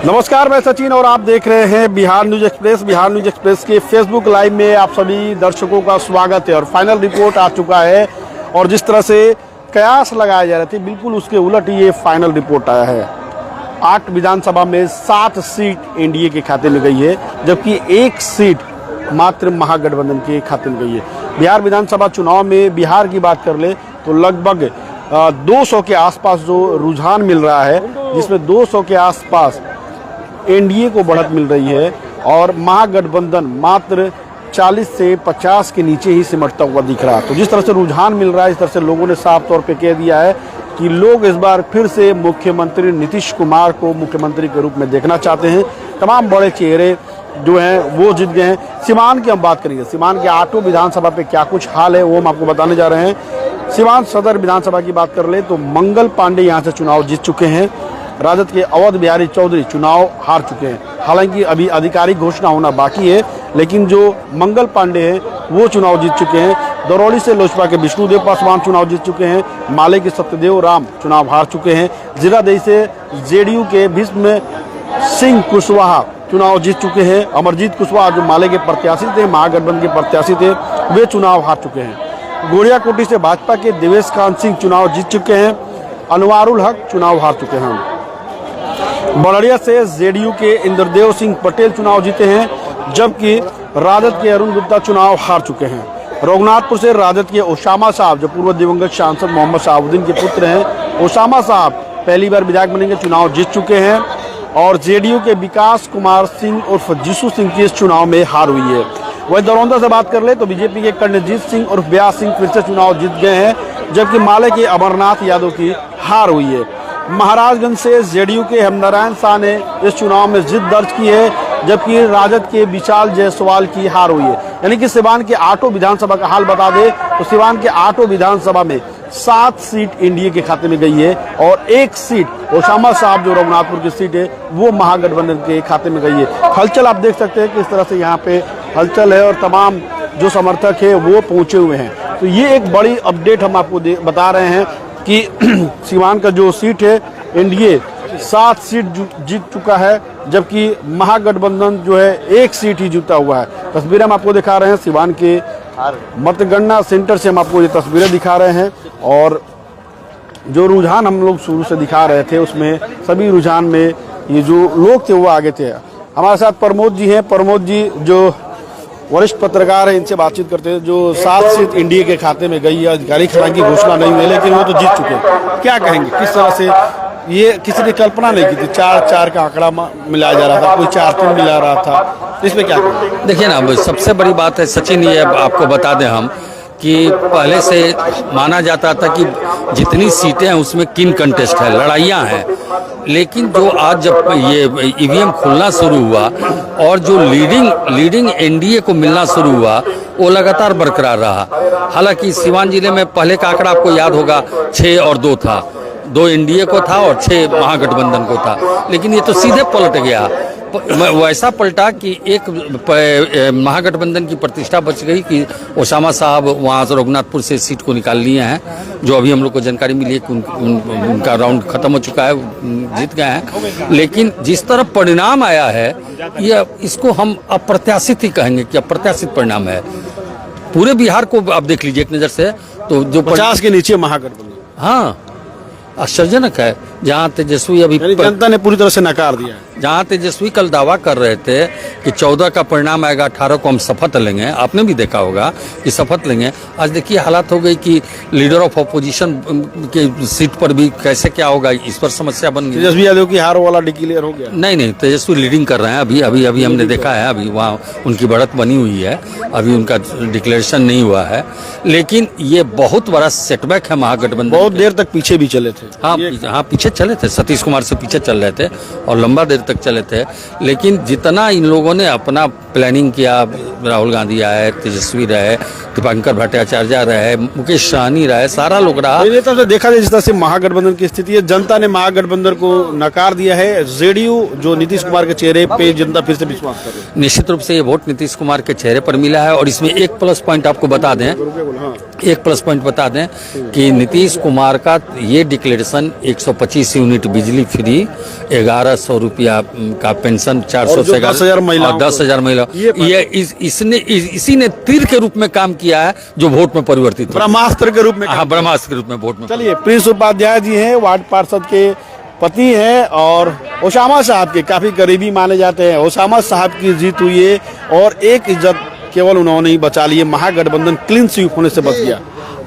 नमस्कार, मैं सचिन और आप देख रहे हैं Bihar news express. Bihar news express के फेसबुक लाइव में आप सभी दर्शकों का स्वागत है। और फाइनल रिपोर्ट आ चुका है और जिस तरह से कयास लगाए जा रहे थे, बिल्कुल उसके उलट ये फाइनल रिपोर्ट आया है। 8 विधानसभा में 7 सीट एनडीए के खाते में गई है, जबकि 1 सीट मात्र महागठबंधन के खाते में गई है। बिहार विधानसभा चुनाव में बिहार की बात कर ले तो लगभग 200 के आसपास जो रुझान मिल रहा है, जिसमें 200 के आसपास एनडीए को बढ़त मिल रही है और महागठबंधन मात्र 40 से 50 के नीचे ही सिमटता हुआ दिख रहा है। तो जिस तरह से रुझान मिल रहा है, इस तरह से लोगों ने साफ तौर पे कह दिया है कि लोग इस बार फिर से मुख्यमंत्री नीतीश कुमार को मुख्यमंत्री के रूप में देखना चाहते हैं। तमाम बड़े चेहरे जो हैं वो जीत गए हैं। सीवान की हम बात करेंगे, सीवान के 8 विधानसभा पे क्या कुछ हाल है वो हम आपको बताने जा रहे हैं। सीवान सदर विधानसभा की बात कर ले तो मंगल पांडे यहाँ से चुनाव जीत चुके हैं। राजद के अवध बिहारी चौधरी चुनाव हार चुके हैं। हालांकि अभी आधिकारिक घोषणा होना बाकी है, लेकिन जो मंगल पांडे हैं वो चुनाव जीत चुके हैं। दरौली से लोजपा के विष्णुदेव पासवान चुनाव जीत चुके हैं। माले के सत्यदेव राम चुनाव हार चुके हैं। जीरादेई से जेडीयू के भीष्म सिंह कुशवाहा चुनाव जीत चुके हैं। अमरजीत कुशवाहा जो माले के प्रत्याशी थे, महागठबंधन के प्रत्याशी थे, वे चुनाव हार चुके हैं। गोड़ियाकोटी से भाजपा के देवेश कांत सिंह चुनाव जीत चुके हैं। अनवारुल हक चुनाव हार चुके हैं। बड़िया से जेडीयू के इंद्रदेव सिंह पटेल चुनाव जीते हैं, जबकि राजद के अरुण गुप्ता चुनाव हार चुके हैं। रघुनाथपुर से राजद के ओसामा साहब जो पूर्व दिवंगत सांसद मोहम्मद शहाबुद्दीन के पुत्र हैं, ओसामा साहब पहली बार विधायक बनेंगे, चुनाव जीत चुके हैं। और जेडीयू के विकास कुमार सिंह उर्फ जीसू सिंह की इस चुनाव में हार हुई है। वही दरौंदा से बात कर ले तो बीजेपी के कर्णजीत सिंह उर्फ व्यास सिंह फिर से चुनाव जीत गए हैं, जबकि माले के अमरनाथ यादव की हार हुई है। महाराजगंज से जेडीयू के हेमनारायण शाह ने इस चुनाव में जीत दर्ज की है, जबकि राजद के विशाल जायसवाल की हार हुई है। यानी कि सिवान के 8 विधानसभा का हाल बता दे तो सिवान के 8 विधानसभा में 7 सीट एनडीए के खाते में गई है और 1 सीट ओसामा साहब जो रघुनाथपुर की सीट है वो महागठबंधन के खाते में गई है। हलचल आप देख सकते हैं किस तरह से यहाँ पे हलचल है और तमाम जो समर्थक है वो पहुंचे हुए हैं। तो ये एक बड़ी अपडेट हम आपको बता रहे हैं कि सिवान का जो सीट है एनडीए 7 सीट जीत चुका है, जबकि महागठबंधन जो है 1 सीट ही जीता हुआ है। तस्वीरें हम आपको दिखा रहे हैं सिवान के मतगणना सेंटर से हम आपको ये तस्वीरें दिखा रहे हैं। और जो रुझान हम लोग शुरू से दिखा रहे थे उसमें सभी रुझान में ये जो लोग थे वो आगे थे। हमारे साथ प्रमोद जी हैं। प्रमोद जी जो वरिष्ठ पत्रकार है, इनसे बातचीत करते हैं। जो 7 सीट एनडीए के खाते में गई है, आधिकारिक हालांकि घोषणा नहीं हुई, लेकिन वो तो जीत चुके हैं। क्या कहेंगे, किस तरह से ये किसी ने कल्पना नहीं की थी? 4-4 का आंकड़ा मिलाया जा रहा था, कोई 4-3 मिला रहा था, इसमें क्या कहेंगे? देखिए ना, सबसे बड़ी बात है सचिन, ये आपको बता दें हम कि पहले से माना जाता था कि जितनी सीटें हैं उसमें किन कंटेस्ट है, लड़ाइयाँ हैं। लेकिन जो आज जब ये ईवीएम खुलना शुरू हुआ और जो लीडिंग एनडीए को मिलना शुरू हुआ वो लगातार बरकरार रहा। हालांकि सिवान जिले में पहले का आंकड़ा आपको याद होगा 6 और 2 था, 2 एनडीए को था और 6 महागठबंधन को था। लेकिन ये तो सीधे पलट गया, वैसा पलटा कि एक महागठबंधन की प्रतिष्ठा बच गई कि ओसामा साहब वहाँ से रघुनाथपुर से सीट को निकाल लिए हैं। जो अभी हम लोग को जानकारी मिली है कि उनका राउंड खत्म हो चुका है, जीत गए हैं। लेकिन जिस तरह परिणाम आया है ये इसको हम अप्रत्याशित ही कहेंगे कि अप्रत्याशित परिणाम है। पूरे बिहार को आप देख लीजिए एक नज़र से तो जो 50 के नीचे महागठबंधन, हाँ आश्चर्यजनक है। जहाँ तेजस्वी अभी जनता ने पूरी तरह से नकार दिया है। जहाँ तेजस्वी कल दावा कर रहे थे कि 14 का परिणाम आएगा, 18 को हम शपथ लेंगे, आपने भी देखा होगा कि शपथ लेंगे। आज देखिए हालात हो गई कि लीडर ऑफ अपोजिशन के सीट पर भी कैसे क्या होगा, इस पर समस्या बन गई। तेजस्वी यादव की हार वाला डिक्लेयर हो गया? नहीं, तेजस्वी लीडिंग कर रहे हैं अभी हमने देखा है। अभी वहाँ उनकी बढ़त बनी हुई है, अभी उनका डिक्लेरेशन नहीं हुआ है। लेकिन ये बहुत बड़ा सेटबैक है महागठबंधन। बहुत देर तक पीछे भी चले थे। हाँ, पीछे चले थे, सतीश कुमार से पीछे चल रहे थे और लंबा देर तक चले थे। लेकिन जितना इन लोगों ने अपना प्लानिंग किया, राहुल गांधी आए, तेजस्वी रहे, दीपांकर भट्टाचार्य रहे, मुकेश सहनी रहे, सारा लोग रहा। नेता से देखा जाए जिस तरह से महागठबंधन की स्थिति है, जनता ने महागठबंधन को नकार दिया है। जेडीयू जो नीतीश कुमार के चेहरे पे जनता फिर से विश्वास कर रही है। निश्चित रूप से ये वोट नीतीश कुमार के चेहरे पर मिला है। और इसमें एक प्लस पॉइंट आपको बता दें, एक प्लस पॉइंट बता दें कि नीतीश कुमार का ये डिक्लेरेशन 125 यूनिट बिजली फ्री, 1100 रुपया का पेंशन, 400 से 10,000 महिलाओं, 10,000 महिला, ये इसी ने तीर के रूप में काम किया है जो वोट में परिवर्तित हुआ। ब्रह्मास्त्र के रूप में। हाँ, ब्रह्मास्त्र के रूप में वोट में। चलिए, प्रिंस उपाध्याय जी हैं, वार्ड पार्षद के पति हैं और ओसामा साहब के काफी करीबी माने जाते हैं। ओसामा साहब की जीत हुई है और एक इज्जत केवल उन्होंने ही बचा ली है, महागठबंधन क्लीन स्वीप होने से बच गया।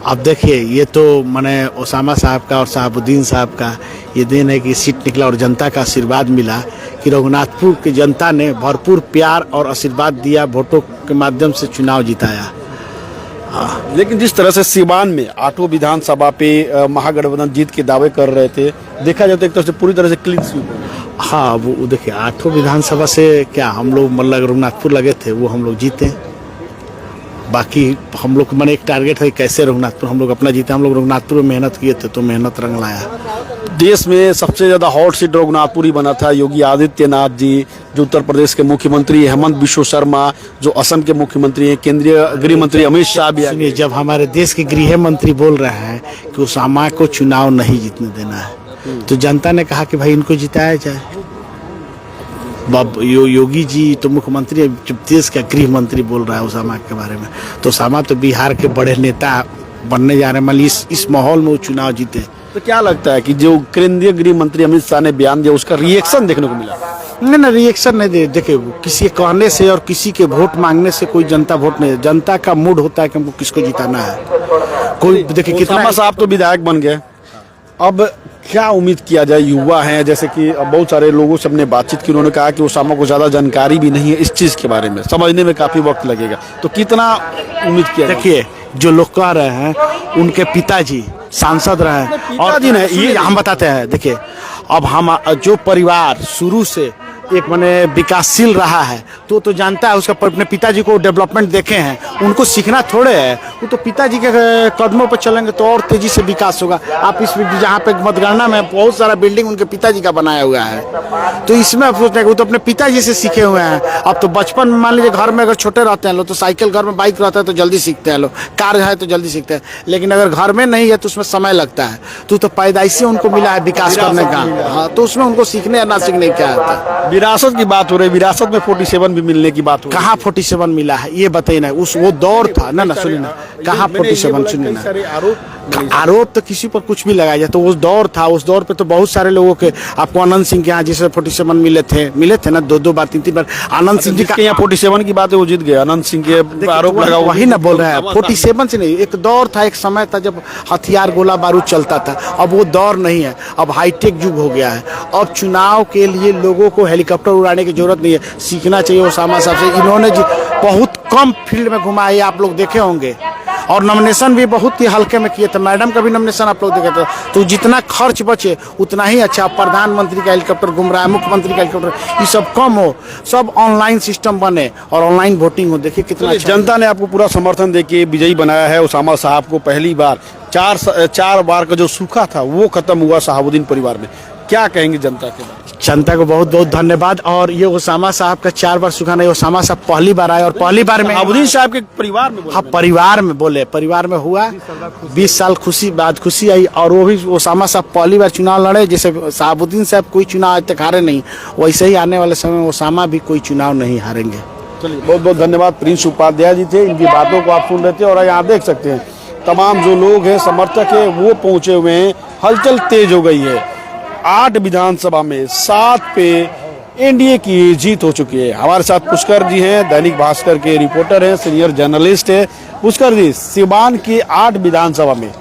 अब देखिए, ये तो मैंने ओसामा साहब का और शहाबुद्दीन साहब का ये दिन है कि सीट निकला और जनता का आशीर्वाद मिला कि रघुनाथपुर की जनता ने भरपूर प्यार और आशीर्वाद दिया, वोटों के माध्यम से चुनाव जिताया। लेकिन जिस तरह से सीवान में 8 विधानसभा पे महागठबंधन जीत के दावे कर रहे थे, देखा जाए तो एक तरह से पूरी तरह से क्लीन स्वीप है। हाँ, वो देखिए 8 विधानसभा से क्या हम लोग मतलब रघुनाथपुर लगे थे, वो हम लोग जीते। बाकी हम लोग मैंने एक टारगेट है कैसे रघुनाथपुर हम लोग अपना जीते। हम लोग रघुनाथपुर में मेहनत किए थे तो मेहनत रंग लाया। देश में सबसे ज्यादा हॉट सीट रघुनाथपुर ही बना था। योगी आदित्यनाथ जी जो उत्तर प्रदेश के मुख्यमंत्री, हेमंत बिश्व शर्मा जो असम के मुख्यमंत्री हैं, केंद्रीय गृह मंत्री अमित शाह भी। सुनिए, जब हमारे देश के गृह मंत्री बोल रहे हैं कि ओसामा को चुनाव नहीं जीतने देना है, तो जनता ने कहा कि भाई इनको जिताया जाए। योगी जी तो मुख्यमंत्री है, जब देश का गृह मंत्री बोल रहा है ओसामा के बारे में, तो ओसामा तो बिहार के बड़े नेता बनने जा रहे हैं। मान इस माहौल में वो चुनाव जीते। तो क्या लगता है कि जो केंद्रीय गृह मंत्री अमित शाह ने बयान दिया उसका रिएक्शन देखने को मिला? नहीं, रिएक्शन नहीं दे। देखिए, किसी के कहने से और किसी के वोट मांगने से कोई जनता वोट नहीं। जनता का मूड होता है कि हमको किसको जिताना है। कोई देखिए कितना साहब तो विधायक बन गए, अब क्या उम्मीद किया जाए? युवा हैं, जैसे कि बहुत सारे लोगों से हमने बातचीत की, उन्होंने कहा कि ओसामा को ज्यादा जानकारी भी नहीं है इस चीज के बारे में, समझने में काफी वक्त लगेगा। तो कितना उम्मीद किया? देखिए, जो लोग कह रहे हैं उनके पिताजी सांसद रहे हैं और ये हम बताते हैं। देखिए, अब हम जो परिवार शुरू से एक माने विकासशील रहा है तो जानता है उसका अपने पिताजी को डेवलपमेंट देखे हैं, उनको सीखना थोड़े है। वो तो पिताजी के कदमों पर चलेंगे तो और तेजी से विकास होगा। आप इस जहाँ पे मतगणना में बहुत सारा बिल्डिंग उनके पिताजी का बनाया हुआ है, तो इसमें आप सोचते हैं वो तो अपने पिताजी से सीखे हुए हैं। अब तो बचपन में मान लीजिए घर में अगर छोटे रहते हैं लोग तो साइकिल, घर में बाइक रहता है तो जल्दी सीखते हैं लोग, कार है तो जल्दी सीखते हैं। लेकिन अगर घर में नहीं है तो उसमें समय लगता है। तो पैदाइशी उनको मिला है विकास करने का। हाँ, तो उसमें उनको सीखने या ना सीखने क्या आता है। विरासत की बात हो रही है, विरासत में 47 भी मिलने की बात हो रही है। कहाँ 47 मिला है ये बताइए ना। वो दौर था ना सुनिए ना, कहाँ 47 सुनिए ना। आरोप तो किसी पर कुछ भी लगाया जाए, तो उस दौर था। उस दौर पे तो बहुत सारे लोगों के, आपको आनंद सिंह के यहाँ जिसे 47 मिले थे ना, 2 बार 3 बार। आनंद सिंह जी का यहाँ 47 की बात है, वो जीत गए। आनंद सिंह के आरोप लगा, वही ना बोल रहे हैं। 47 से नहीं, एक दौर था, एक समय था जब हथियार गोला बारूद चलता था। अब वो दौर नहीं है, अब हाईटेक युग हो गया है। अब चुनाव के लिए लोगों को हेलीकॉप्टर उड़ाने की जरूरत नहीं है, सीखना चाहिए ओसामा साहब से। इन्होंने बहुत कम फील्ड में घुमाए, आप लोग देखे होंगे, और नॉमिनेशन भी बहुत ही हल्के में किए थे। मैडम का भी नॉमिनेशन आप लोग देखे थे। तो जितना खर्च बचे उतना ही अच्छा। प्रधानमंत्री का हेलीकॉप्टर घूम रहा है, मुख्यमंत्री का हेलीकॉप्टर, ये सब कम हो, सब ऑनलाइन सिस्टम बने और ऑनलाइन वोटिंग हो। देखिए कितना अच्छा। जनता ने आपको पूरा समर्थन देके विजयी बनाया है ओसामा साहब को। पहली बार 4 बार का जो सूखा था वो खत्म हुआ शहाबुद्दीन परिवार में। क्या कहेंगे जनता के बारे में? जनता को बहुत बहुत धन्यवाद। और ये ओसामा साहब का 4 बार सूखा नहीं, ओसामा साहब पहली बार आए और पहली बार में शहाबुद्दीन साहब के परिवार में। हाँ, परिवार में बोले, परिवार में हुआ 20 साल खुशी आई। और वो भी ओसामा साहब पहली बार चुनाव लड़े। जैसे शहाबुद्दीन साहब कोई चुनाव आज तक हारे नहीं, वैसे ही आने वाले समय में ओसामा भी कोई चुनाव नहीं हारेंगे। चलिए, बहुत बहुत धन्यवाद। प्रिंस उपाध्याय जी थे, इनकी बातों को आप सुन रहे थे और यहाँ देख सकते हैं तमाम जो लोग हैं, समर्थक है, वो पहुंचे हुए हैं। हलचल तेज हो गई है। 8 विधानसभा में 7 पे एनडीए की जीत हो चुकी है। हमारे साथ पुष्कर जी हैं, दैनिक भास्कर के रिपोर्टर हैं, सीनियर जर्नलिस्ट है। पुष्कर जी, सीवान की 8 विधानसभा में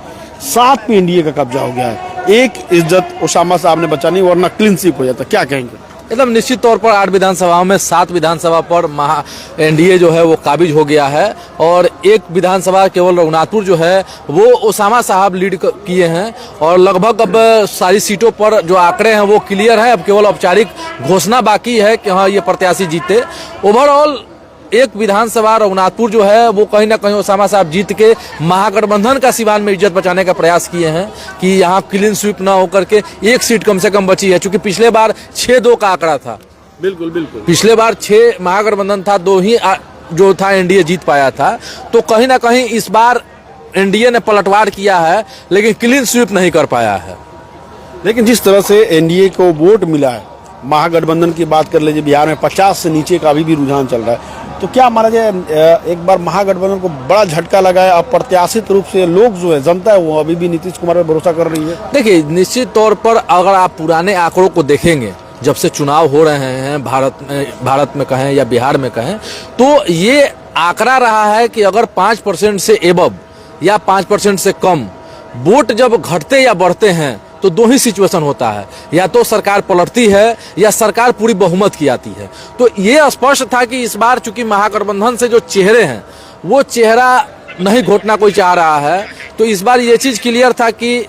7 पे एनडीए का कब्जा हो गया है। एक इज्जत ओसामा साहब ने बचानी, वरना क्लीन स्वीप हो जाता। क्या कहेंगे? एकदम निश्चित तौर पर 8 विधानसभाओं में 7 विधानसभा पर एनडीए जो है वो काबिज हो गया है। और एक विधानसभा केवल रघुनाथपुर जो है वो ओसामा साहब लीड किए हैं। और लगभग अब सारी सीटों पर जो आंकड़े हैं वो क्लियर है। अब केवल औपचारिक घोषणा बाकी है कि हाँ ये प्रत्याशी जीते। ओवरऑल एक विधानसभा रघुनाथपुर जो है वो कहीं ना कहीं ओसामा साहब जीत के महागठबंधन का सिवान में इज्जत बचाने का प्रयास किए हैं कि यहाँ क्लीन स्वीप ना होकर के एक सीट कम से कम बची है, क्योंकि पिछले बार 6-2 का आंकड़ा था। बिल्कुल बिल्कुल, पिछले बार 6 महागठबंधन था, 2 ही जो था एनडीए जीत पाया था। तो कहीं ना कहीं इस बार एनडीए ने पलटवार किया है, लेकिन क्लीन स्वीप नहीं कर पाया है। लेकिन जिस तरह से एनडीए को वोट मिला है, महागठबंधन की बात कर लीजिए, बिहार में 50 से नीचे का अभी भी रुझान चल रहा है, तो क्या माना जाए एक बार महागठबंधन को बड़ा झटका लगा है? अप्रत्याशित रूप से लोग जो है, जनता है, वो अभी भी नीतीश कुमार पर भरोसा कर रही है। देखिए, निश्चित तौर पर अगर आप पुराने आंकड़ों को देखेंगे, जब से चुनाव हो रहे हैं भारत में कहें या बिहार में कहें, तो ये आंकड़ा रहा है कि अगर 5% से एबव या 5% से कम वोट जब घटते या बढ़ते हैं तो 2 ही सिचुएशन होता है, या तो सरकार पलटती है या सरकार पूरी बहुमत की आती है। तो ये स्पष्ट था कि इस बार चूंकि महागठबंधन से जो चेहरे हैं वो चेहरा नहीं घोटना कोई चाह रहा है, तो इस बार ये चीज क्लियर था कि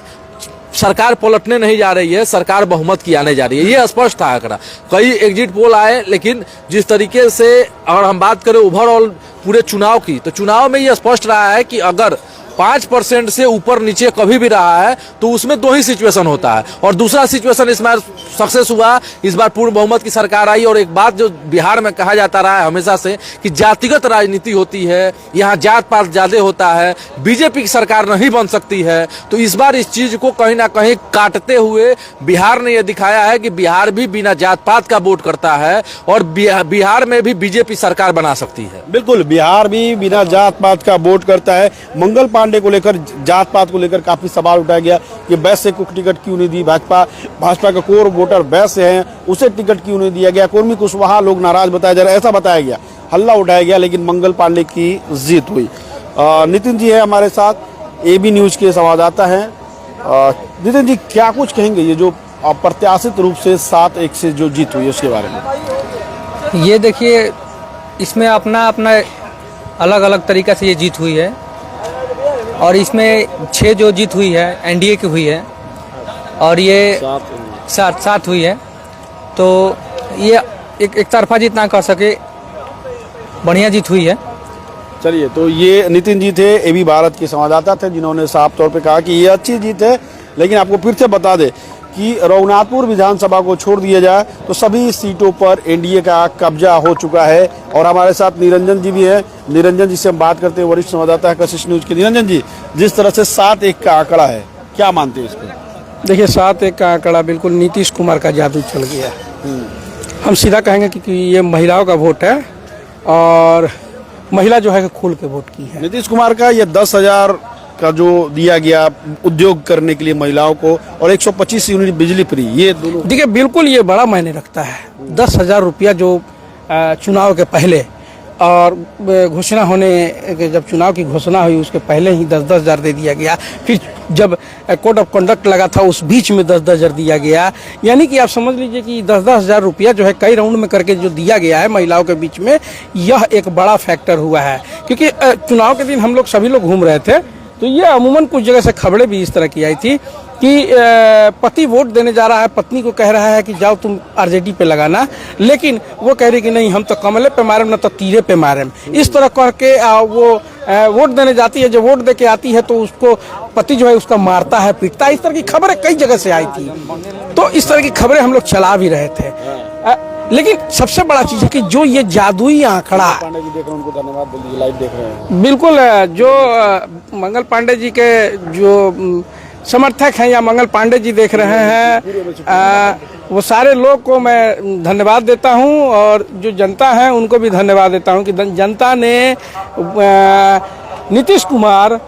सरकार पलटने नहीं जा रही है, सरकार बहुमत की आने जा रही है। ये स्पष्ट था आंकड़ा। कई एग्जिट पोल आए, लेकिन जिस तरीके से अगर हम बात करें ओवरऑल पूरे चुनाव की, तो चुनाव में ये स्पष्ट रहा है कि अगर 5% से ऊपर नीचे कभी भी रहा है तो उसमें 2 ही सिचुएशन होता है। और दूसरा सिचुएशन इस बार सक्सेस हुआ, इस बार पूर्ण बहुमत की सरकार आई। और एक बात जो बिहार में कहा जाता रहा है हमेशा से कि जातिगत राजनीति होती है, यहाँ जात पात ज्यादा होता है, बीजेपी की सरकार नहीं बन सकती है। तो इस बार इस चीज को कहीं ना कहीं काटते हुए बिहार ने यह दिखाया है कि बिहार भी बिना जात पात का वोट करता है और बिहार में भी बीजेपी सरकार बना सकती है। बिल्कुल, बिहार भी बिना जात पात का वोट करता है। मंगल पांडे को लेकर, जात पात को लेकर काफी सवाल उठाया गया कि वैश्य को टिकट क्यों नहीं दी, भाजपा का कोर वोटर वैश्य हैं, उसे टिकट क्यों नहीं दिया गया, कुर्मी कुशवाहा लोग नाराज बताया जा रहा है, ऐसा बताया गया, हल्ला उठाया गया, लेकिन मंगल पांडे की जीत हुई। नितिन जी है हमारे साथ, एबी न्यूज के संवाददाता हैं। नितिन जी, क्या कुछ कहेंगे ये जो अप्रत्याशित रूप से 7-1 से जो जीत हुई है उसके बारे में? ये देखिए, इसमें अपना अपना अलग अलग तरीका से ये जीत हुई है, और इसमें 6 जो जीत हुई है एनडीए की हुई है, और ये 7 हुई है। तो ये एक तरफा जीत ना कर सके, बढ़िया जीत हुई है। चलिए, तो ये नितिन जी थे, एबी भारत के संवाददाता थे, जिन्होंने साफ तौर पे कहा कि ये अच्छी जीत है। लेकिन आपको फिर से बता दें कि रघुनाथपुर विधानसभा को छोड़ दिया जाए तो सभी सीटों पर एनडीए का कब्जा हो चुका है। और हमारे साथ निरंजन जी भी हैं। निरंजन जी से हम बात करते हैं, वरिष्ठ संवाददाता है कशिश न्यूज के। निरंजन जी, जिस तरह से 7-1 का आंकड़ा है, क्या मानते हैं इसको? देखिए, 7-1 का आंकड़ा बिल्कुल नीतीश कुमार का जादू चल गया। हम सीधा कहेंगे कि ये महिलाओं का वोट है, और महिला जो है खुल के वोट की है। नीतीश कुमार का ये 10,000 का जो दिया गया उद्योग करने के लिए महिलाओं को, और 125 यूनिट बिजली फ्री, ये दोनों देखिए बिल्कुल ये बड़ा मायने रखता है। 10,000 रुपया जो चुनाव के पहले, और घोषणा होने के, जब चुनाव की घोषणा हुई उसके पहले ही 10-10 हज़ार दे दिया गया। फिर जब कोड ऑफ कंडक्ट लगा था उस बीच में 10-10 हज़ार दिया गया। यानी कि आप समझ लीजिए कि 10-10 हज़ार रुपया जो है कई राउंड में करके जो दिया गया है महिलाओं के बीच में, यह एक बड़ा फैक्टर हुआ है। क्योंकि चुनाव के दिन हम लोग सभी लोग घूम रहे थे, तो ये अमूमन कुछ जगह से खबरें भी इस तरह की आई थी कि पति वोट देने जा रहा है, पत्नी को कह रहा है कि जाओ तुम आरजेडी पे लगाना, लेकिन वो कह रही कि नहीं, हम तो कमले पे मारे न तो तीरे पे मारे। इस तरह करके वो वोट देने जाती है। जब वोट दे के आती है तो उसको पति जो है उसका मारता है, पीटता है। इस तरह की खबरें कई जगह से आई थी, तो इस तरह की खबरें हम लोग चला भी रहे थे। लेकिन सबसे बड़ा चीज है कि जो ये जादुई आंकड़ा, पांडे जी देख रहे हैं, उनको धन्यवाद बोल दीजिए, लाइव देख रहे हैं। बिल्कुल, जो मंगल पांडे जी के जो समर्थक हैं या मंगल पांडे जी देख रहे हैं, वो सारे लोग को मैं धन्यवाद देता हूं, और जो जनता है उनको भी धन्यवाद देता हूं कि जनता ने नीतीश कुमार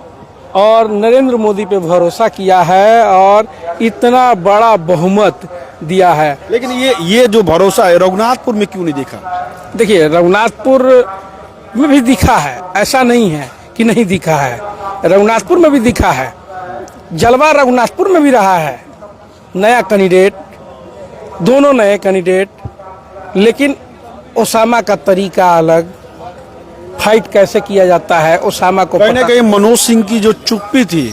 और नरेंद्र मोदी पे भरोसा किया है और इतना बड़ा बहुमत दिया है। लेकिन ये जो भरोसा है रघुनाथपुर में क्यों नहीं दिखा? देखिए, रघुनाथपुर में भी दिखा है, ऐसा नहीं है कि नहीं दिखा है। रघुनाथपुर में भी दिखा है, जलवा रघुनाथपुर में भी रहा है। नया कैंडिडेट, दोनों नए कैंडिडेट, लेकिन ओसामा का तरीका अलग, फाइट कैसे किया जाता है ओसामा को कहीं ना कहीं मनोज सिंह की जो चुप्पी थी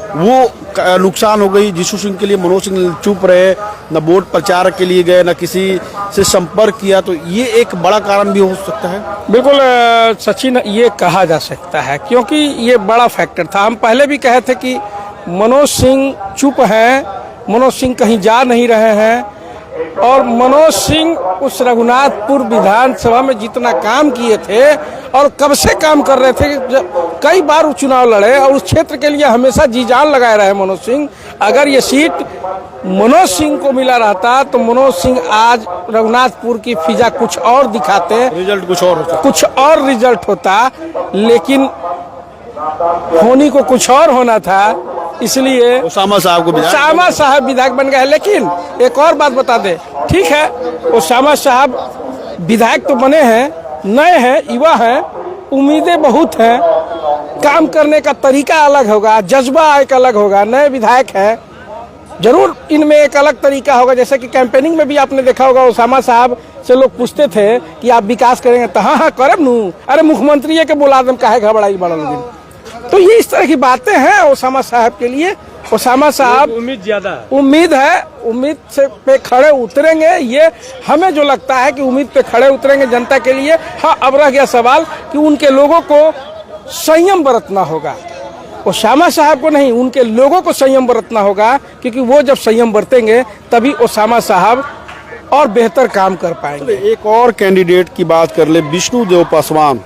वो नुकसान हो गई। जीशु सिंह के लिए मनोज सिंह चुप रहे, न वोट प्रचार के लिए गए, न किसी से संपर्क किया, तो ये एक बड़ा कारण भी हो सकता है। बिल्कुल सचिन, ये कहा जा सकता है क्योंकि ये बड़ा फैक्टर था। हम पहले भी कहे थे कि मनोज सिंह चुप हैं, मनोज सिंह कहीं जा नहीं रहे हैं, और मनोज सिंह उस रघुनाथपुर विधानसभा में जितना काम किए थे और कब से काम कर रहे थे, कई बार वो चुनाव लड़े और उस क्षेत्र के लिए हमेशा जी जान लगाए रहे मनोज सिंह। अगर ये सीट मनोज सिंह को मिला रहता तो मनोज सिंह आज रघुनाथपुर की फिजा कुछ और दिखाते, रिजल्ट कुछ और होता, कुछ और रिजल्ट होता, लेकिन होनी को कुछ और होना था, इसलिए ओसामा साहब को ओसामा साहब विधायक बन गए। लेकिन एक और बात बता दे, ठीक है ओसामा साहब विधायक तो बने हैं, नए हैं, युवा हैं, उम्मीदें बहुत हैं, काम करने का तरीका अलग होगा, जज्बा एक अलग होगा, नए विधायक हैं, जरूर इनमें एक अलग तरीका होगा। जैसे कि कैंपेनिंग में भी आपने देखा होगा, ओसामा साहब से लोग पूछते थे कि आप विकास करेंगे, तो हाँ करब नू, अरे मुख्यमंत्री के बोला दम, काहे घबराई बड़ा लोग। तो ये इस तरह की बातें हैं ओसामा साहब के लिए। ओसामा साहब उम्मीद ज्यादा है, उम्मीद है, उम्मीद से पे खड़े उतरेंगे, ये हमें जो लगता है कि उम्मीद पे खड़े उतरेंगे जनता के लिए। हाँ, अब रह गया सवाल कि उनके लोगों को संयम बरतना होगा, ओसामा साहब को नहीं, उनके लोगों को संयम बरतना होगा, क्योंकि वो जब संयम बरतेंगे तभी ओसामा साहब और बेहतर काम कर पाएंगे। एक और कैंडिडेट की बात कर ले, विष्णुदेव पासवान,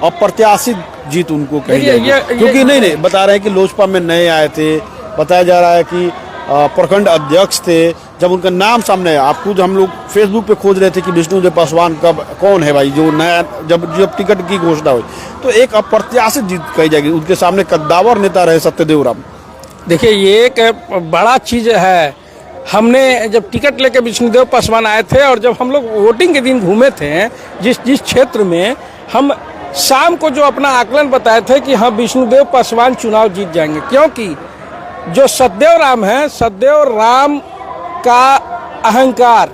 अप्रत्याशित जीत उनको कही जाएगी, क्योंकि नहीं बता रहे हैं कि लोजपा में नए आए थे, बताया जा रहा है कि प्रखंड अध्यक्ष थे। जब उनका नाम सामने आया, आप खुद हम लोग फेसबुक पे खोज रहे थे कि विष्णुदेव पासवान कब कौन है भाई जो नया, जब टिकट की घोषणा हुई तो एक अप्रत्याशित जीत कही जाएगी। उनके सामने कद्दावर नेता रहे सत्यदेव राम। देखिए, ये एक बड़ा चीज है। हमने जब टिकट लेके विष्णुदेव पासवान आए थे और जब हम लोग वोटिंग के दिन घूमे थे जिस क्षेत्र में, हम शाम को जो अपना आकलन बताए थे कि हाँ विष्णुदेव पासवान चुनाव जीत जाएंगे, क्योंकि जो सत्यदेव राम है, सत्यदेव राम का अहंकार,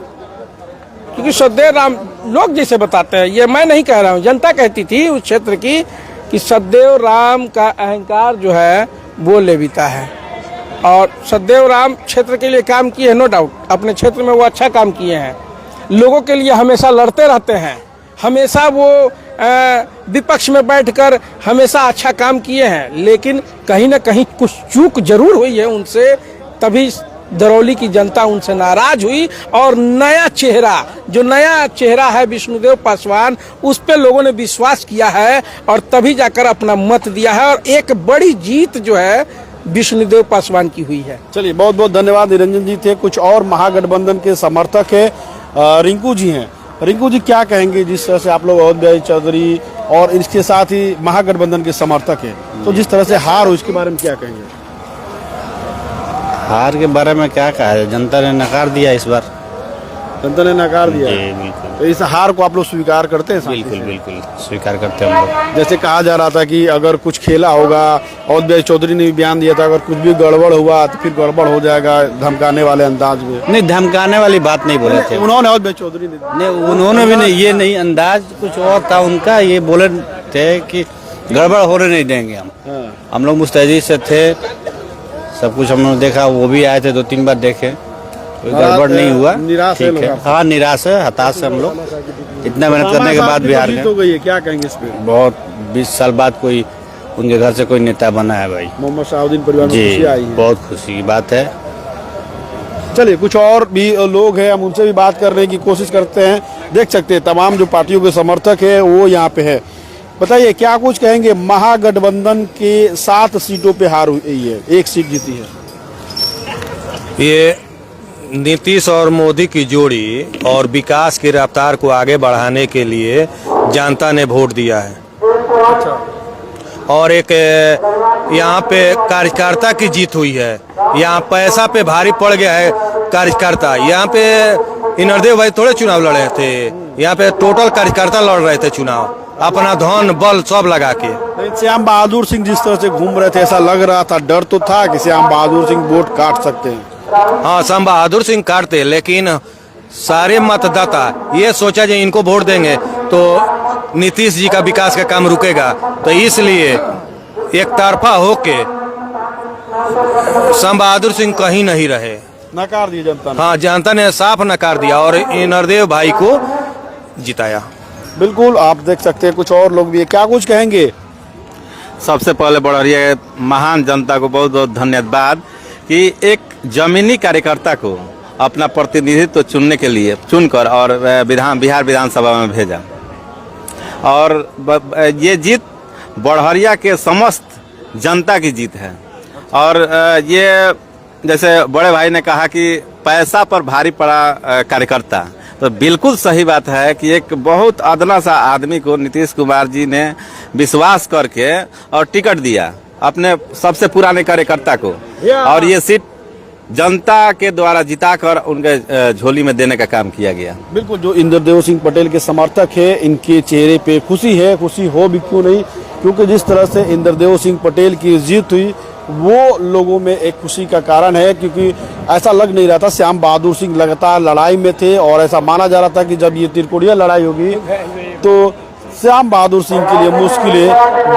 क्योंकि सत्यदेव राम लोग जैसे बताते हैं, ये मैं नहीं कह रहा हूँ, जनता कहती थी उस क्षेत्र की कि सत्यदेव राम का अहंकार जो है वो लेविता है। और सत्यदेव राम क्षेत्र के लिए काम किए हैं, नो डाउट, अपने क्षेत्र में वो अच्छा काम किए हैं, लोगों के लिए हमेशा लड़ते रहते हैं, हमेशा वो विपक्ष में बैठकर हमेशा अच्छा काम किए हैं। लेकिन कहीं ना कहीं कुछ चूक जरूर हुई है उनसे, तभी दरौली की जनता उनसे नाराज हुई और नया चेहरा है विष्णुदेव पासवान, उस पे लोगों ने विश्वास किया है और तभी जाकर अपना मत दिया है, और एक बड़ी जीत जो है विष्णुदेव पासवान की हुई है। चलिए, बहुत बहुत धन्यवाद। निरंजन जी थे। कुछ और महागठबंधन के समर्थक है, रिंकू जी हैं। रिंकू जी, क्या कहेंगे जिस तरह से आप लोग अवध बिहारी चौधरी और इसके साथ ही महागठबंधन के समर्थक हैं, तो जिस तरह से हार हो इसके बारे में क्या कहेंगे? हार के बारे में क्या कहा है, जनता ने नकार दिया इस बार, जनता ने नकार दिया। जी बिल्कुल, तो इस हार को आप लोग स्वीकार करते हैं? बिल्कुल बिल्कुल स्वीकार करते हैं हम लोग। जैसे कहा जा रहा था कि अगर कुछ खेला होगा, अवध बिहारी चौधरी ने भी बयान दिया था, अगर कुछ भी गड़बड़ हुआ तो फिर गड़बड़ हो जाएगा, धमकाने वाले अंदाज में। नहीं, धमकाने वाली बात नहीं बोले थे उन्होंने, अवध बिहारी चौधरी ने नहीं, उन्होंने भी नहीं, ये नहीं, अंदाज कुछ और था उनका। ये बोले थे कि गड़बड़ होने नहीं देंगे हम लोग मुस्तैदी से थे, सब कुछ हम लोग देखा, वो भी आए थे 2-3 बार देखे, कोई गड़बड़ नहीं हुआ, निराश ठीक है। हाँ, निराश है, हताश है हम लोग, इतना मेहनत करने के बाद बिहार में हो गई है। क्या कहेंगे इस पे? बहुत 20 साल बाद कोई उनके घर से कोई नेता बना है भाई। मोहम्मद शाहुद्दीन परिवार में जी, खुशी आई है। बहुत खुशी की बात है। चलिए, कुछ और भी लोग हैं, हम उनसे भी बात करने की कोशिश करते हैं। देख सकते हैं तमाम जो पार्टियों के समर्थक है वो यहाँ पे है। बताइए, क्या कुछ कहेंगे? महागठबंधन के 7 सीटों पे हार हुई है, 1 सीट जीती है। ये नीतीश और मोदी की जोड़ी और विकास की रफ्तार को आगे बढ़ाने के लिए जनता ने वोट दिया है। और एक यहाँ पे कार्यकर्ता की जीत हुई है। यहाँ पैसा पे भारी पड़ गया है कार्यकर्ता। यहाँ पे इनरदेव भाई थोड़े चुनाव लड़े थे, यहाँ पे टोटल कार्यकर्ता लड़ रहे थे चुनाव, अपना धन बल सब लगा के। श्याम बहादुर सिंह जिस तरह से घूम रहे थे, ऐसा लग रहा था, डर तो था कि श्याम बहादुर सिंह वोट काट सकते हैं। हाँ, श्याम बहादुर सिंह काटते, लेकिन सारे मतदाता ये सोचा कि इनको वोट देंगे तो नीतीश जी का विकास का काम रुकेगा, तो इसलिए एक तरफा होके श्याम बहादुर सिंह कहीं नहीं रहे। नकार दिया जनता ने। हाँ, जनता ने साफ नकार दिया और नरदेव भाई को जिताया। बिल्कुल, आप देख सकते हैं कुछ और लोग भी है, क्या कुछ कहेंगे? सबसे पहले बढ़िया महान जनता को बहुत बहुत धन्यवाद कि एक जमीनी कार्यकर्ता को अपना प्रतिनिधित्व चुनने के लिए चुनकर और बिहार विधानसभा में भेजा। और ये जीत बढ़िया के समस्त जनता की जीत है। और ये जैसे बड़े भाई ने कहा कि पैसा पर भारी पड़ा कार्यकर्ता, तो बिल्कुल सही बात है कि एक बहुत अदना सा आदमी को नीतीश कुमार जी ने विश्वास करके और टिकट दिया अपने सबसे पुराने कार्यकर्ता को, और ये सीट जनता के द्वारा जिताकर उनके झोली में देने का काम किया गया। बिल्कुल, जो इंद्रदेव सिंह पटेल के समर्थक है, इनके चेहरे पे खुशी है, खुशी हो भी क्यों नहीं, क्योंकि जिस तरह से इंद्रदेव सिंह पटेल की जीत हुई वो लोगों में एक खुशी का कारण है, क्योंकि ऐसा लग नहीं रहा था। श्याम बहादुर सिंह लगातार लड़ाई में थे और ऐसा माना जा रहा था कि जब ये त्रिकोणीय लड़ाई होगी तो श्याम बहादुर सिंह के लिए मुश्किलें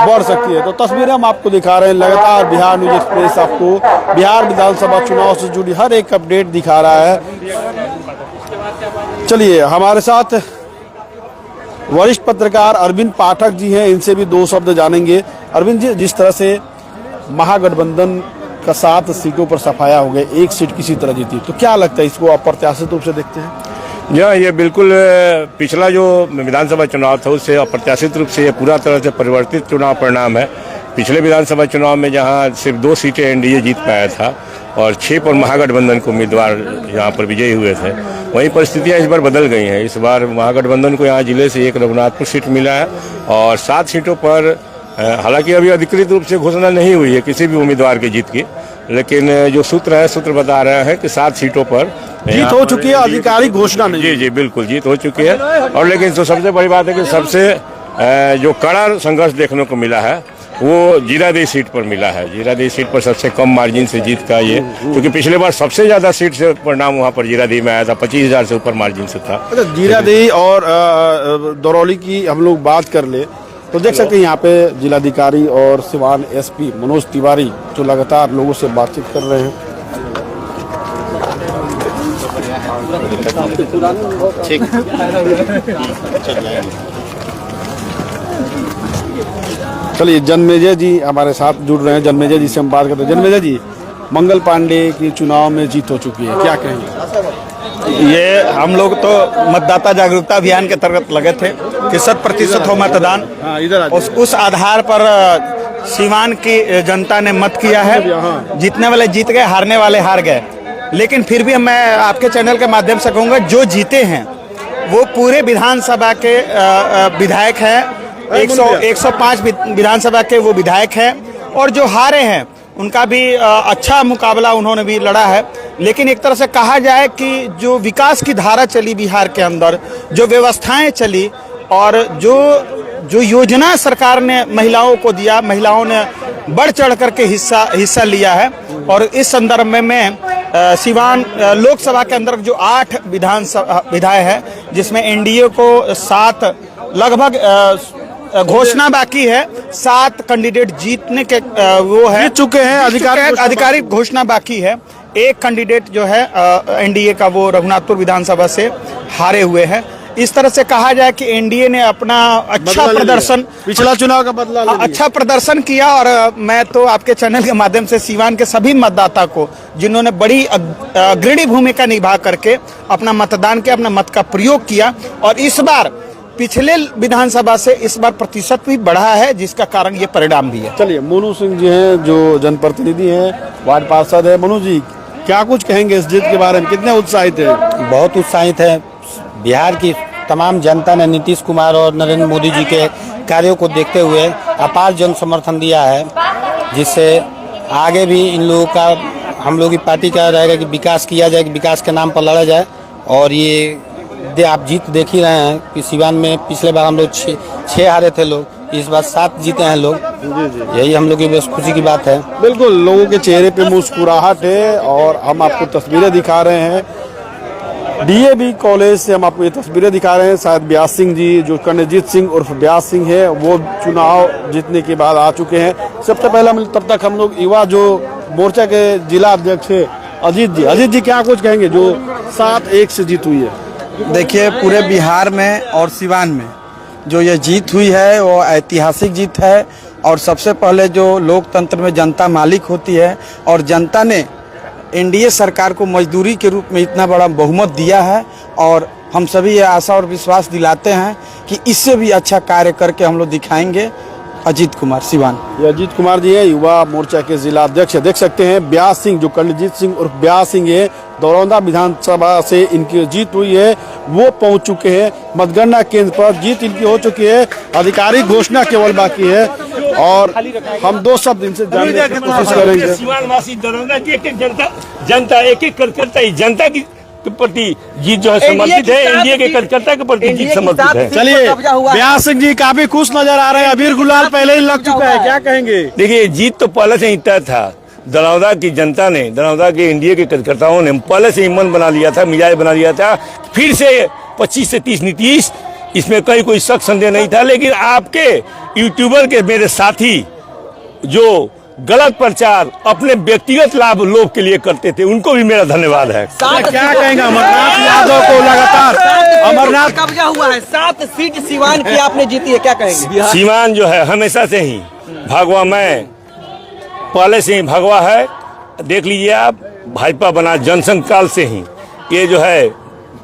बढ़ सकती है। तो तस्वीरें हम आपको दिखा रहे हैं, लगातार बिहार न्यूज एक्सप्रेस आपको बिहार विधानसभा चुनाव से जुड़ी हर एक अपडेट दिखा रहा है। चलिए, हमारे साथ वरिष्ठ पत्रकार अरविंद पाठक जी हैं, इनसे भी दो शब्द जानेंगे। अरविंद जी, जिस तरह से महागठबंधन का 7 सीटों पर सफाया हो गया, 1 सीट किसी तरह जीती, तो क्या लगता है, इसको आप प्रत्याशित रूप से देखते हैं? ये बिल्कुल पिछला जो विधानसभा चुनाव था उससे अप्रत्याशित रूप से ये पूरा तरह से परिवर्तित चुनाव परिणाम है। पिछले विधानसभा चुनाव में जहां सिर्फ 2 सीटें एनडीए जीत पाया था और 6 पर महागठबंधन के उम्मीदवार यहाँ पर विजयी हुए थे, वहीं परिस्थितियाँ इस बार बदल गई हैं। इस बार महागठबंधन को यहाँ जिले से एक रघुनाथपुर सीट मिला है और 7 सीटों पर, हालांकि अभी अधिकृत रूप से घोषणा नहीं हुई है किसी भी उम्मीदवार की जीत की, लेकिन जो सूत्र बता रहे हैं कि 7 सीटों पर जीत हो चुकी है, आधिकारिक घोषणा नहीं। जी जी बिल्कुल जीत हो चुकी है। और लेकिन तो सबसे बड़ी बात है कि सबसे जो कड़ा संघर्ष देखने को मिला है वो जीरादेई सीट पर मिला है। जीरादेई सीट पर सबसे कम मार्जिन से जीत का ये, क्योंकि पिछले बार सबसे ज्यादा सीट से परिणाम वहाँ पर जीरादेई में आया था, 25,000 से ऊपर मार्जिन से था। अच्छा, जीरादेई और दरौली की हम लोग बात कर ले तो देख सकते हैं यहाँ पे जिलाधिकारी और सिवान एसपी मनोज तिवारी जो लगातार लोगों से बातचीत कर रहे हैं। चलिए, जन्मेजय जी हमारे साथ जुड़ रहे हैं, जन्मेजय जी से हम बात करते हैं। जन्मेजय जी, मंगल पांडे की चुनाव में जीत हो चुकी है, क्या कहेंगे? ये हम लोग तो मतदाता जागरूकता अभियान के तहत लगे थे कि 100% हो मतदान। उस आधार पर सीवान की जनता ने मत किया है। जीतने वाले जीत गए, हारने वाले हार गए। लेकिन फिर भी मैं आपके चैनल के माध्यम से कहूँगा, जो जीते हैं वो पूरे विधानसभा के विधायक हैं, 105 विधानसभा के वो विधायक हैं, और जो हारे हैं उनका भी अच्छा मुकाबला उन्होंने भी लड़ा है। लेकिन एक तरह से कहा जाए कि जो विकास की धारा चली बिहार के अंदर, जो व्यवस्थाएं चली और जो योजना सरकार ने महिलाओं को दिया, महिलाओं ने बढ़ चढ़ करके हिस्सा लिया है। और इस संदर्भ में मैं सिवान लोकसभा के अंदर जो 8 विधायक है, जिसमें एनडीए को 7 लगभग घोषणा बाकी है, 7 कैंडिडेट जीतने के वो है, जीत चुके हैं, आधिकारिक घोषणा बाकी है। एक कैंडिडेट जो है एनडीए का, वो रघुनाथपुर विधानसभा से हारे हुए हैं। इस तरह से कहा जाए कि एनडीए ने अपना अच्छा प्रदर्शन, पिछला चुनाव का बदला अच्छा प्रदर्शन किया। और मैं तो आपके चैनल के माध्यम से सीवान के सभी मतदाता को, जिन्होंने बड़ी अग्रणी भूमिका निभा करके अपना मतदान किया, अपना मत का प्रयोग किया, और इस बार पिछले विधानसभा से इस बार प्रतिशत भी बढ़ा है, जिसका कारण ये परिणाम भी है। चलिए, मोनू सिंह जी हैं जो जनप्रतिनिधि हैं, वार्ड पार्षद है। मोनू जी, क्या कुछ कहेंगे इस जीत के बारे में, कितने उत्साहित हैं? बहुत उत्साहित है। बिहार की तमाम जनता ने नीतीश कुमार और नरेंद्र मोदी जी के कार्यों को देखते हुए अपार जन समर्थन दिया है, जिससे आगे भी इन लोगों का, हम लोग की पार्टी का रहेगा कि विकास किया जाए, कि विकास के नाम पर लड़ा जाए। और ये आप जीत देख ही रहे हैं कि सिवान में पिछले बार हम लोग 6 हारे थे लोग, इस बार 7 जीते हैं लोग। यही हम लोग की बस खुशी की बात है। बिल्कुल, लोगों के चेहरे पे मुस्कुराहट है। और हम आपको तस्वीरें दिखा रहे हैं डीएवी कॉलेज से, हम आपको ये तस्वीरें दिखा रहे हैं। शायद व्यास सिंह जी, जो कर्णजीत सिंह उर्फ व्यास सिंह है, वो चुनाव जीतने के बाद आ चुके हैं। सबसे पहले तब तक हम लोग युवा जो मोर्चा के जिला अध्यक्ष है अजीत जी क्या कुछ कहेंगे जो 7-1 से जीत हुई है? देखिए, पूरे बिहार में और सिवान में जो ये जीत हुई है वो ऐतिहासिक जीत है। और सबसे पहले जो लोकतंत्र में जनता मालिक होती है और जनता ने एनडीए सरकार को मजदूरी के रूप में इतना बड़ा बहुमत दिया है, और हम सभी ये आशा और विश्वास दिलाते हैं कि इससे भी अच्छा कार्य करके हम लोग दिखाएंगे। अजीत कुमार, सिवान। ये अजीत कुमार जी है, युवा मोर्चा के जिला अध्यक्ष। देख सकते हैं ब्यास सिंह, जो कर्णजीत सिंह और ब्यास सिंह है, दरौंदा विधानसभा से इनकी जीत हुई है, वो पहुंच चुके हैं मतगणना केंद्र पर। जीत इनकी हो चुकी है, आधिकारिक घोषणा केवल बाकी है और हम 2 शब्द इनसे जानने की कोशिश करेंगे। सीमानवासी दरौंदा की एक जनता एक कार्यकर्ता जनता की प्रति जीत जो है समर्पित है, एनडीए के कार्यकर्ता के प्रति जीत समर्पित है। चलिए, ब्यास सिंह जी काफी खुश नजर आ रहे हैं, अबीर गुलाल पहले ही लग चुका है, क्या कहेंगे? देखिए, जीत तो पहले से ही तय था। दरौंदा की जनता ने, दरौंदा के एनडीए के कार्यकर्ताओं ने पहले से ही मन बना लिया था, मिजाज बना लिया था, फिर से 25 से 30 नीतीश, इसमें कहीं कोई शक संदेह नहीं था। लेकिन आपके यूट्यूबर के मेरे साथी जो गलत प्रचार अपने व्यक्तिगत लाभ लोभ के लिए करते थे, उनको भी मेरा धन्यवाद है। क्या कहेंगे अमरनाथ यादव को लगातार? अमरनाथ कब्जा हुआ है, 7 सीट सिवान की आपने जीती है, क्या कहेंगे? सीमान जो है हमेशा से ही भगवा, मैं पहले से ही भगवा है। देख लीजिए आप, भाजपा बना जनसंघ काल से ही ये जो है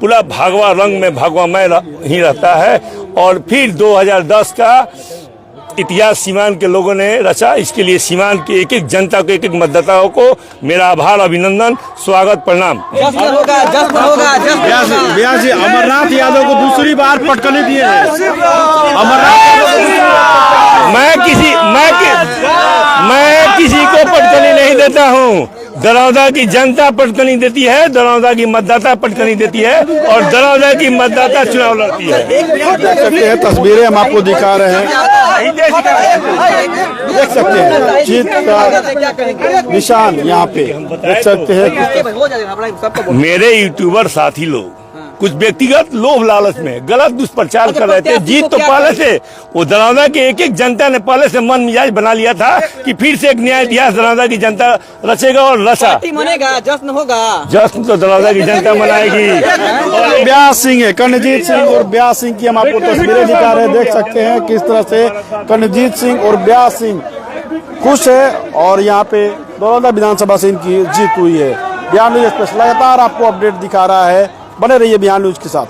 पूरा भगवा रंग में भगवा मैं ही रहता है। और फिर 2010 का इतिहास सीमान के लोगों ने रचा। इसके लिए सीमान के एक एक जनता को, एक एक मतदाताओं को मेरा आभार, अभिनंदन, स्वागत, प्रणाम। जश्न होगा, जश्न होगा, जश्न होगा। ब्यास जी, अमरनाथ यादव को दूसरी बार पटकनी दिए हैं। मैं किसी को पटकनी नहीं देता हूँ। दरौंदा की जनता पटकनी देती है, दरौंदा की मतदाता पटकनी देती है और दरौंदा की मतदाता चुनाव लड़ती है। देख सकते हैं तस्वीरें हम आपको दिखा रहे हैं, देख सकते हैं जीत का निशान यहाँ पे देख सकते हैं। मेरे यूट्यूबर साथी लोग कुछ व्यक्तिगत लोभ लालच में गलत दुष्प्रचार कर रहे थे। जीत तो पहले से वो दरौंदा के एक एक जनता ने पहले से मन मिजाज बना लिया था कि फिर से एक नया इतिहास दरौंदा की जनता रचेगा और रचा। मनेगा, जश्न होगा, जश्न तो दरौंदा की जनता मनाएगी। ब्यास सिंह है, कर्णजीत सिंह और ब्यास सिंह की हम आपको तस्वीरें दिखा रहे हैं। देख सकते हैं किस तरह से कर्णजीत सिंह और ब्यास सिंह खुश है और यहाँ पे दरौंदा विधानसभा से इनकी जीत हुई है। बिहार न्यूज एक्सप्रेस लगातार आपको अपडेट दिखा रहा है, बने रहिए बिहार न्यूज के साथ।